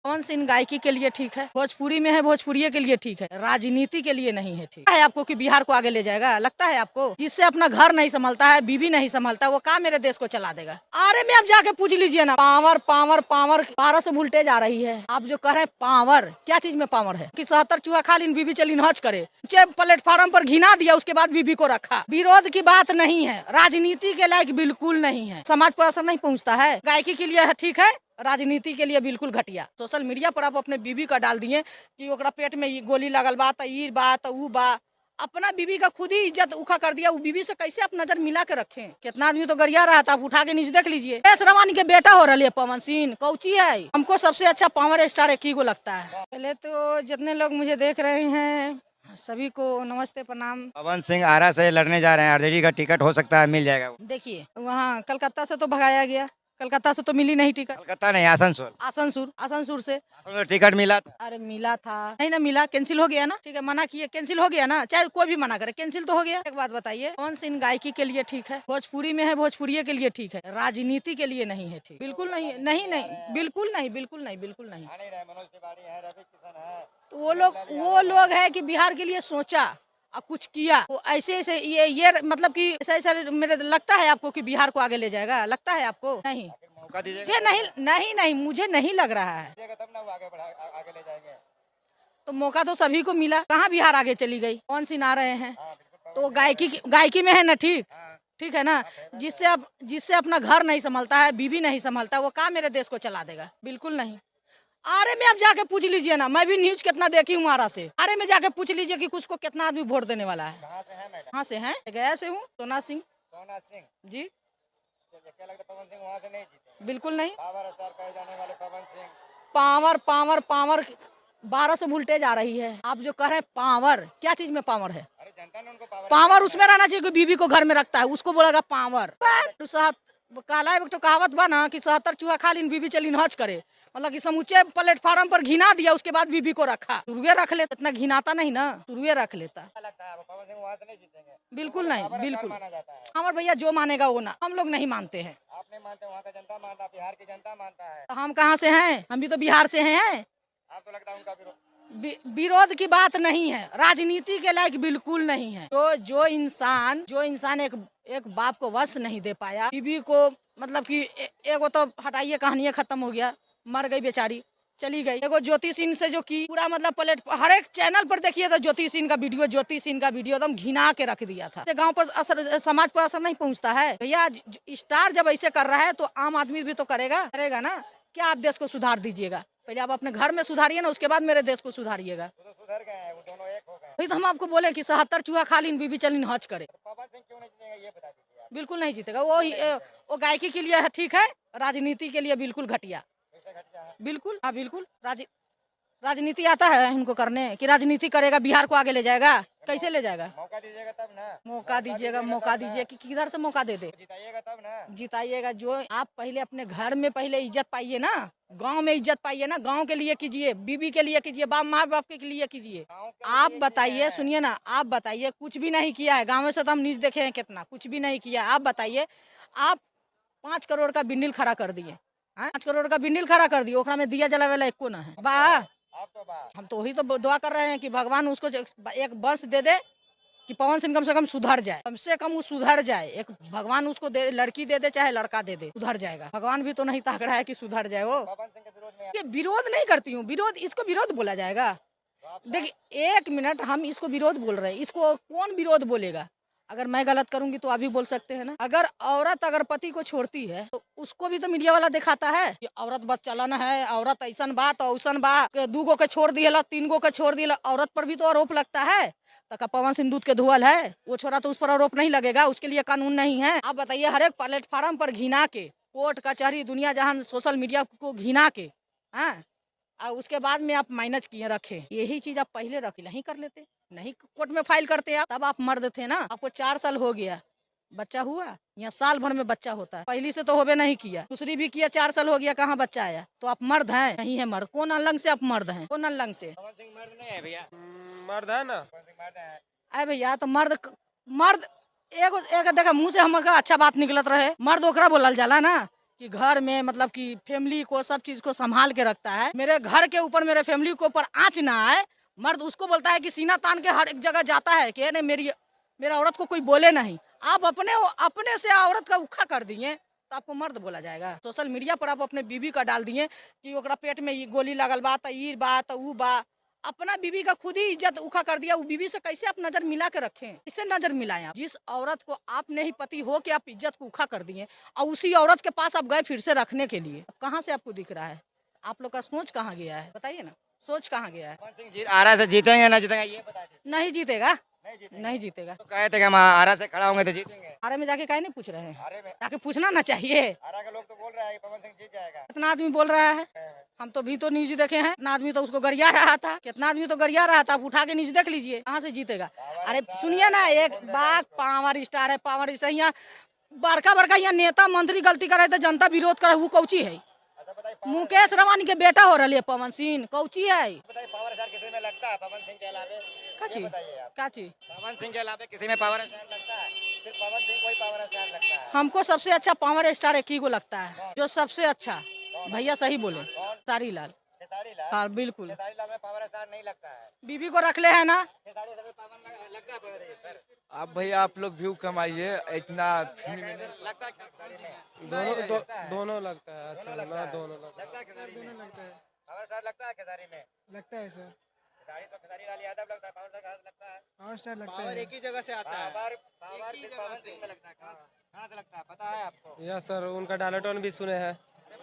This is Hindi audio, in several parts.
कौन सी इन गायकी के लिए ठीक है? भोजपुरी में है, भोजपुरी के लिए ठीक है, राजनीति के लिए नहीं है ठीक है। आपको कि बिहार को आगे ले जाएगा? लगता है आपको? जिससे अपना घर नहीं संभालता है, बीवी नहीं संभालता, वो कहाँ मेरे देश को चला देगा? अरे में आप जाके पूछ लीजिए ना। पावर पावर पावर 1200 वोल्टेज आ रही है। आप जो कह रहे हैं पावर, क्या चीज में पावर है? कि 77 चूहा खा लीन, बीबी चली हज करे, प्लेटफार्म पर घिना दिया, उसके बाद बीबी को रखा। विरोध की बात नहीं है, राजनीति के लायक बिल्कुल नहीं है। समाज पर असर नहीं पहुँचता है। गायकी के लिए ठीक है, राजनीति के लिए बिल्कुल घटिया। सोशल मीडिया पर आप अपने बीबी का डाल दिए कि ओकरा पेट में गोली लगल बा, त ई बा त ऊ बा। अपना बीबी का खुद ही इज्जत उखा कर दिया। वो बीबी से कैसे आप नजर मिला के रखें? कितना आदमी तो गरिया रहा था, आप उठा के नीचे देख लीजिए। एस रवानी के बेटा हो रही है पवन सिंह, कौची है। हमको सबसे अच्छा पावर स्टार एक ही को लगता है। पहले तो जितने लोग मुझे देख रहे हैं सभी को नमस्ते प्रणाम। पवन सिंह आरा से लड़ने जा रहे हैं, आरजेडी का टिकट हो सकता है मिल जाएगा। देखिए वहाँ कलकत्ता से तो भगाया गया, कलकत्ता से तो मिली नहीं टिकट। कलकत्ता नहीं, आसनसोल। आसनसोल से आसनसोल टिकट मिला था। अरे मिला था, नहीं ना मिला, कैंसिल हो गया ना। ठीक है, मना किए, कैंसिल हो गया ना। चाहे कोई भी मना करे, कैंसिल तो हो गया। एक बात बताइए, कौन सी इन गायकी के लिए ठीक है? भोजपुरी में है, भोजपुरी के लिए ठीक है, राजनीति के लिए नहीं है ठीक। बिल्कुल नहीं है, नहीं नहीं, बिल्कुल नहीं, बिल्कुल नहीं, बिल्कुल नहीं। मनोज तिवारी है, रवि किशन है, तो वो लोग है कि बिहार के लिए सोचा और कुछ किया। वो ऐसे ऐसे ये मतलब कि ऐसा ऐसा मेरे लगता है आपको कि बिहार को आगे ले जाएगा? लगता है आपको? नहीं, मौका दीजिएगा। मुझे नहीं, नहीं नहीं, मुझे नहीं लग रहा है। तब ना वो आगे ले जाएंगे। तो मौका तो सभी को मिला, कहाँ बिहार आगे चली गई? कौन सी ना रहे हैं? हाँ, बिल्कुल। तो गायकी में है ना ठीक। हाँ। ठीक है ना। जिससे अपना घर नहीं संभालता है, बीवी नहीं संभालता, वो कहाँ मेरे देश को चला देगा? बिल्कुल नहीं। अरे में आप जाके पूछ लीजिए ना, मैं भी न्यूज कितना देखी हूँ आरा से। अरे में जाके पूछ लीजिए कि कुछ को कितना आदमी वोट देने वाला है। कहाँ से है मैडम? कहाँ से हैं? गया से हूँ, सोना सिंह सोना सिंह। जी। चलिए, क्या लगता है पवन सिंह वहाँ से नहीं जीते? बिल्कुल नहीं। पावर स्टार कहे जाने वाले Pawan Singh. Power power power 1200 voltage आ रही है। आप जो कह रहे हैं पावर, क्या चीज में पावर है? अरे जनता ने उनको पावर उसमें रहना चाहिए कि बीबी को घर में रखता है, उसको बोलेगा पावर। काला एक तो कहावत बा ना कि 77 चूहा खा लीन, बीबी चली हज करे, मतलब कि समूचे प्लेटफार्म पर घिना दिया, उसके बाद बीबी को रखा। शुरुए रख लेता, इतना घिनाता नहीं ना, शुरुए रख लेता। लगता है पवन सिंह वहाँ से नहीं जीतेंगे? बिल्कुल नहीं, पावर बिल्कुल। स्टार माना जाता है। हमारे भैया जो मानेगा वो ना, हम लोग नहीं मानते हैं। आप नहीं मानते, वहाँ का जनता मानता है, बिहार की जनता मानता है। तो हम कहाँ से हैं? हम भी तो बिहार से हैं। आप तो लगता है उनका विरोध। विरोध की बात नहीं है, राजनीति के लायक बिल्कुल नहीं है। तो जो इंसान एक बाप को वश नहीं दे पाया, बीबी को मतलब कि एगो तो हटाइए, कहानी खत्म हो गया, मर गई बेचारी, चली गई। एगो ज्योति सिंह से जो की पूरा मतलब हर एक चैनल पर देखिए तो ज्योति सिंह का वीडियो एकदम घिना के रख दिया था। गांव पर असर, समाज पर असर नहीं पहुंचता है भैया। स्टार जब ऐसे कर रहा है तो आम आदमी भी तो करेगा ना। क्या आप देश को सुधार दीजिएगा? पहले आप अपने घर में सुधारिए ना, उसके बाद मेरे देश को सुधारिएगा। तो सुधर गए हैं, वो दोनों एक हो गए। वही तो हम आपको बोले कि 77 चूहा खा लीन, बीबी चली हज करे। तो पवन सिंह क्यों नहीं जीतेगा ये बता दीजिए आप। बिल्कुल नहीं जीतेगा। वो गायकी के लिए है ठीक है, राजनीति के लिए बिल्कुल घटिया। कैसे घट गया है? बिल्कुल, हाँ बिल्कुल। राजनीति आता है इनको करने कि राजनीति करेगा बिहार को आगे ले जाएगा? कैसे ले जाएगा? मौका दीजिएगा तब ना। मौका दीजिए कि किधर से मौका दे दे? जिताइएगा तब ना। जिताइएगा। जो आप पहले अपने घर में पहले इज्जत पाइए ना, गांव में इज्जत पाइए ना, गांव के लिए कीजिए, बीबी के लिए कीजिए, माँ बाप के लिए कीजिए। आप बताइए, सुनिए ना, आप बताइए, कुछ भी नहीं किया है। गाँव से तो हम न्यूज देखे हैं कितना, कुछ भी नहीं किया। आप बताइए, आप 5 करोड़ का बिंडल खड़ा कर दिए, 5 करोड़ का बिंडल खड़ा कर दिए, ओकरा में दिया जला वाला एको ना है बा। हम तो वही तो दुआ कर रहे हैं कि भगवान उसको एक वंश दे दे कि पवन सिंह कम से कम सुधर जाए, कम से कम वो सुधर जाए। एक भगवान उसको दे, लड़की दे दे चाहे लड़का दे दे, सुधर जाएगा। भगवान भी तो नहीं ताक रहा है कि सुधर जाए वो। पवन सिंह के विरोध में ये विरोध नहीं करती हूँ, इसको विरोध बोला जाएगा? देखिए 1 मिनट, हम इसको विरोध बोल रहे हैं, इसको कौन विरोध बोलेगा? अगर मैं गलत करूंगी तो आप भी बोल सकते हैं ना। अगर पति को छोड़ती है तो उसको भी तो मीडिया वाला दिखाता है कि औरत बस चलन है, औरत ऐसन बात औसन बा, 2 गो के छोड़ दिया, 3 गो के छोड़ दिया, औरत पर भी तो आरोप लगता है। तो पवन सिंह दूध के धुअल है, वो छोड़ा तो उस पर आरोप नहीं लगेगा? उसके लिए कानून नहीं है? आप बताइए, हर एक प्लेटफार्म पर घिना के, कोर्ट कचहरी दुनिया जहान सोशल मीडिया को घिना के, और उसके बाद में आप माइनस किए रखे, यही चीज आप पहले रख नहीं कर लेते, नहीं कोर्ट में फाइल करते आप, तब आप मर्द थे ना। आपको 4 साल हो गया, बच्चा हुआ? यहाँ साल भर में बच्चा होता है, पहली से तो होबे नहीं किया, दूसरी भी किया, 4 साल हो गया, कहाँ बच्चा आया? तो आप मर्द हैं? नहीं है मर्द। कौन अलंग से आप मर्द हैं? कौन अलंग से? पवन सिंह मर्द नहीं है भैया। मर्द है ना। पवन सिंह मर्द है। अरे भैया तो मर्द एक देखा मुँह से हमका अच्छा बात निकलत रहे, मर्द ओकरा बोलल जाला ना कि घर में मतलब कि फैमिली को सब चीज को संभाल के रखता है। मेरे घर के ऊपर मेरे फैमिली के ऊपर आँच ना आए, मर्द उसको बोलता है कि सीना तान के हर एक जगह जाता है कि नहीं मेरा औरत को कोई बोले नहीं। आप अपने से औरत का उखा कर दिए तो आपको मर्द बोला जाएगा। सोशल मीडिया पर आप अपने बीवी का डाल दिए कि ओकरा पेट में ये गोली लगल बा, त ई बा त ऊ बा। अपना बीवी का खुद ही इज्जत उखा कर दिया। वो बीवी से कैसे आप नजर मिला के रखें? इससे नजर मिलाएं आप। जिस औरत को आपने ही पति हो के आप इज्जत को उखा कर दिए और उसी औरत के पास आप गए फिर से रखने के लिए, कहाँ से आपको दिख रहा है? आप लोग का सोच कहाँ गया है? बताइए ना, सोच कहाँ गया है? पवन सिंह जी आरा से जीतेंगे ना जीतेंगे ये बता दीजिए। नहीं जीतेगा, नहीं जीतेंगे। नहीं जीतेगा। तो कहे थे कि हम आरा से खड़ा होंगे तो जीतेंगे। आरे में जाके काहे नहीं पूछ रहे हैं? आरे में जाके पूछना ना चाहिए। आरा के लोग तो बोल रहे हैं कि पवन सिंह जीत जाएगा। कितना आदमी बोल रहा है? हम तो भी तो न्यूज देखे हैं। कितना आदमी तो उसको गरिया रहा था, कितना आदमी तो गरिया रहा था। आप उठा के न्यूज देख लीजिए, कहाँ से जीतेगा? अरे सुनिए ना, एक बात पावर स्टार है, पावर स्टार यहाँ बड़का यहाँ नेता मंत्री गलती करे तो जनता विरोध करे, वो कौची है? अच्छा बताइए मुकेश रवानी के बेटा हो रही है पवन सिंह, कौची है? बताइए पावर स्टार किसी में लगता है पवन सिंह के अलावे? काची ये बताइए आप। काची पवन सिंह के अलावे किसी में पावर स्टार लगता है? सिर्फ पवन सिंह को ही पावर स्टार लगता है। हमको सबसे अच्छा पावर स्टार एक ही को लगता है, जो सबसे अच्छा। भैया सही बोले, खेसारी लाल। खेसारी लाल? हाँ बिल्कुल। खेसारी लाल में पावर स्टार नहीं लगता है। बीबी को रख ले है ना। खेसारी लाल में पावर लगता है सर। आप भैया आप लोग व्यू कमाइए इतना लगता है खेसारी में? दोनों लगता है। अच्छा दोनों लगता है। दोनों लगता लगता है खेसारी में? पावर स्टार लगता है खेसारी में? लगता है सर। खेसारी तो खेसारी लाल यादव लगता है, पावर स्टार कहाँ से लगता है? पावर स्टार लगता पावर है। एक ही जगह से आता है। पावर सिर्फ पवन सिंह में लगता है। कहाँ से लगता है पता है आपको? यस सर, उनका डायलॉग भी सुने हैं।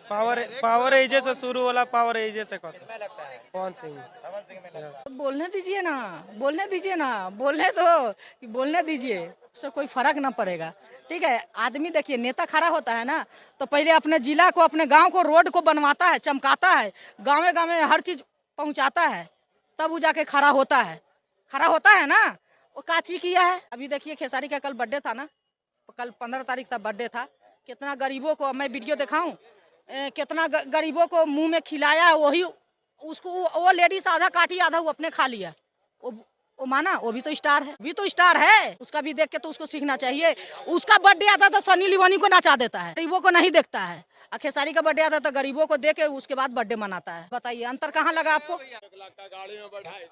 पावर एजे से शुरू वाला पावर एजे से कहते किसमें लगता है? पवन सिंह। पवन सिंह में लगता है। तो बोलने दीजिए ना, बोलने दीजिए ना, बोलने दो कि बोलने दीजिए, उससे कोई फर्क ना पड़ेगा। ठीक है, आदमी देखिए नेता खड़ा होता है ना तो पहले अपने जिला को, अपने गांव को, रोड को बनवाता है, चमकाता है, गाँव में हर चीज पहुंचाता है, तब वो जाके खड़ा होता है ना। वो काची किया है? अभी देखिए खेसारी का कल बर्थडे था ना, कल 15 तारीख था बर्थडे था। कितना गरीबों को, मैं वीडियो दिखाऊं, कितना गरीबों को मुंह में खिलाया। वही उसको वो लेडीज आधा काटी आधा वो अपने खा लिया। वो माना, वो भी तो स्टार है, भी तो स्टार है। उसका भी देख के तो उसको सीखना चाहिए। उसका बर्थडे आता तो सनी लियोनी को नचा देता है, गरीबों को नहीं देखता है। और खेसारी का बर्थडे आता तो गरीबों को दे के उसके बाद बर्थडे मनाता है। बताइए अंतर कहाँ लगा आपको?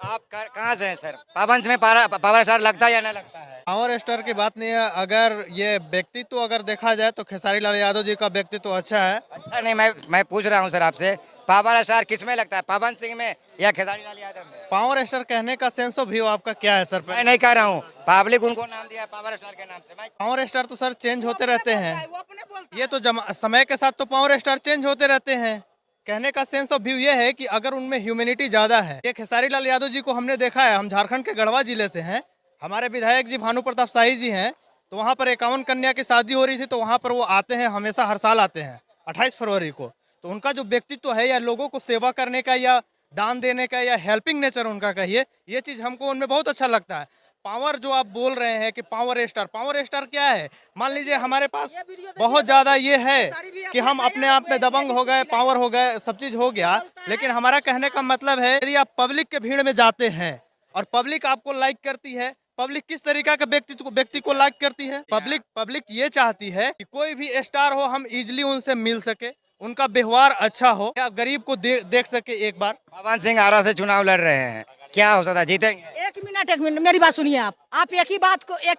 आप कहाँ से हैं सर? पवन सिंह में पावर स्टार लगता है या नहीं लगता है? पावर स्टार की बात नहीं है। अगर ये व्यक्तित्व अगर देखा जाए तो खेसारी लाल यादव जी का व्यक्तित्व अच्छा है। अच्छा नहीं, मैं पूछ रहा हूँ सर आपसे, पावर स्टार किस में लगता है, पवन सिंह में या खेसारी लाल यादव में? पावर स्टार कहने का सेंस ऑफ व्यू आपका क्या है सर? मैं नहीं कह रहा हूँ, पब्लिक उनको नाम दिया है पावर स्टार के नाम से। पावर स्टार तो सर चेंज होते रहते हैं। वो अपने बोलता ये तो समय के साथ तो पावर स्टार चेंज होते रहते हैं। कहने का सेंस ऑफ व्यू ये है कि अगर उनमें ह्यूमैनिटी ज्यादा है। ये खेसारी लाल यादव जी को हमने देखा है, हम झारखंड के गढ़वा जिले से हैं। हमारे विधायक जी भानु प्रताप शाही जी हैं, तो वहाँ पर 51 कन्या की शादी हो रही थी, तो वहाँ पर वो आते हैं, हमेशा हर साल आते हैं 28 फरवरी को। तो उनका जो व्यक्तित्व है, या लोगों को सेवा करने का, या दान देने का, या हेल्पिंग नेचर उनका कहिए, ये चीज हमको उनमें बहुत अच्छा लगता है। पावर जो आप बोल रहे हैं कि पावर स्टार क्या है? मान लीजिए हमारे पास बहुत ज्यादा ये है कि हम अपने आप में दबंग हो गए, पावर हो गए, सब चीज हो गया। लेकिन हमारा कहने का मतलब है, यदि आप पब्लिक के भीड़ में जाते हैं और पब्लिक आपको लाइक करती है, पब्लिक किस तरीका के व्यक्ति को लाइक करती है? पब्लिक ये चाहती है कि कोई भी स्टार हो, हम इजिली उनसे मिल सके, उनका व्यवहार अच्छा हो, या गरीब को देख सके एक बार। पवन सिंह आरा से चुनाव लड़ रहे हैं, क्या हो सकता है, जीतेंगे? एक मिनट मेरी बात सुनिए। आप एक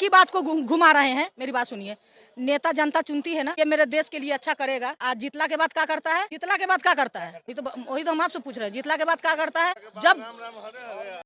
ही बात को घुमा रहे हैं। मेरी बात सुनिए, नेता जनता चुनती है ना, ये मेरे देश के लिए अच्छा करेगा। आज जितला के बाद क्या करता है? जितला के बाद क्या करता है? वही तो हम आपसे पूछ रहे हैं, जितला के बाद क्या करता है? जब